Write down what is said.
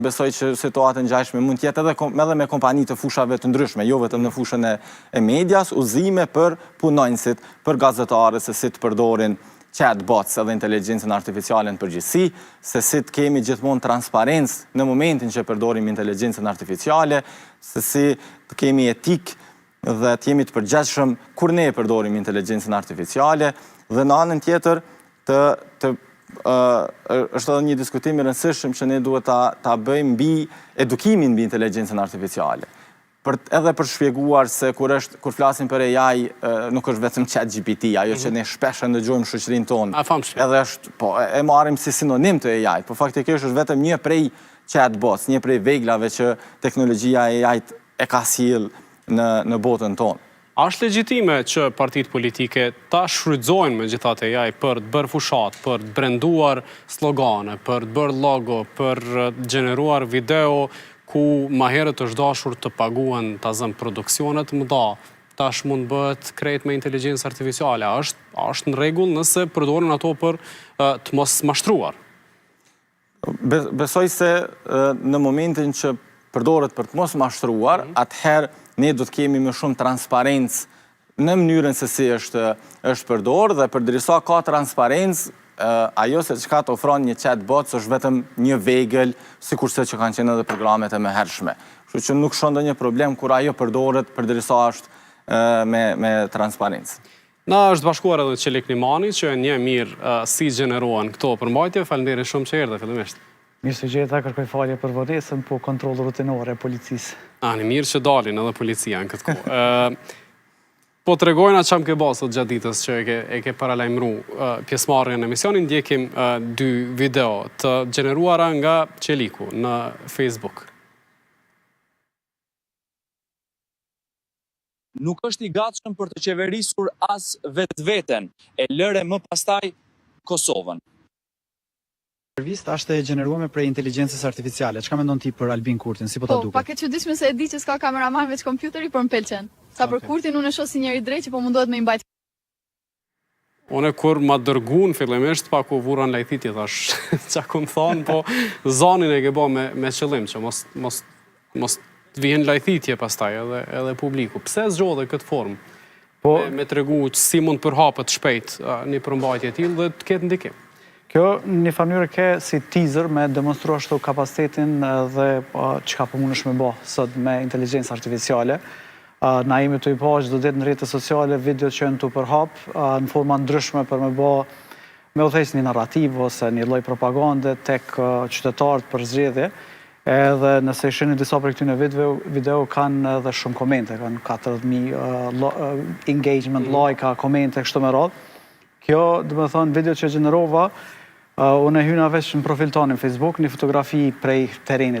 Besoj që situatë ngjashme mund t'jetë edhe me kompani të fushave të ndryshme, jo vetëm në fushën e medias, udhëzime për punonjësit, për gazetarët, se si të përdorin chatbots edhe inteligjencën artificiale në përgjithësi, se si të kemi gjithmonë transparencë në momentin që përdorim inteligjencën artificiale, se si të kemi etik dhe të jemi të përgjithshëm kur ne përdorim inteligjencën artificiale, dhe në anën tjetër është edhe një diskutim i rëndësishëm që ne duhet ta bëjmë mbi edukimin mbi inteligjencën artificiale. Edhe për shpjeguar se kur flasim për AI, nuk është vetëm ChatGPT, ajo që ne shpesh ndëgjojmë shoqërinë tonë. Edhe është, e marrim si sinonim të AI, por faktikisht është vetëm një prej chatbots, një prej veglave që teknologjia AI e ka sjell në botën tonë. A është legjitime që partitë politike ta shfrytëzojnë me gjithat AI për të bërë fushat, për të brenduar slogane, për të bërë logo, për të gjeneruar video ku ma herët është dashur të paguhen ta zëmë produksionet mëdha, tash mund bëhet krejt me inteligjencë artificiale? A është në rregull nëse përdoren ato për të mos mashtruar? Besoj se në momentin që përdoret për të mos mashtruar, atëherë ne do të kemi më shumë transparencë në mënyrën se si është përdorur, dhe përderisa ka transparencë, ajo se çka të ofron një chatbot është vetëm një vegël, sikurse që kanë qenë edhe programet e mëhershme. Kështu që nuk shoh ndonjë problem kur ajo përdoret përderisa është me transparencë. Na është bashkuar edhe Çelik Nimani, që një mirë si gjenerohen këto përmbajtje. Faleminderit shumë që erdhe fillimisht. Mirë se gjeta, kërkoj falje për vonesën, po kontroll rutinore e policisë. Ani, mirë që dalin edhe policia në këtë kohë. Po të regojna që më ke basët gjatë ditës që e ke paralajmëru pjesëmarrjen në emisionin, ndjekim 2 video të gjeneruara nga Çeliku në Facebook. Nuk është i gatshëm për të qeverisur as vetveten, e lëre më pastaj Kosovën. Intervista është e gjeneruar prej inteligjencës artificiale. Çka mendon ti për Albin Kurtin? Si po ta duket? Po, pak e çuditshme se e di që s'ka kameraman veç kompjuteri, por më pëlqen. Sa për Kurtin unë e shoh si njëri drejt që po mundohet me i mbajt. Une kur ma dërgun fillimisht pak u vura në lajthitje, thash çka kom thonë, po zanin e ke bë me qëllim që mos të vihen lajthitje pastaj edhe publiku. Pse zgjodhe këtë formë? Me tregu si mund përhapet shpejt një përmbajtje e tillë dhe të ketë ndikim. Kjo një fanyrë ke si teaser me demonstru ashtu kapacitetin dhe çka po mundesh me bë sot me inteligjencë artificiale. Na jemi të i pa çdo ditë në rrjetet sociale video që janë të përhap në forma ndryshme për me u thënë një narrativ ose një lloj propagande tek qytetarët për zgjedhje. Edhe nëse i shihni disa prej këtyre video kanë edhe shumë komente, kanë 40.000 engagement, like, komente kështu me radhë. Kjo, do të thonë, video që gjenerova, unë e hyna veç në profil tonë në Facebook, një fotografi prej terenit.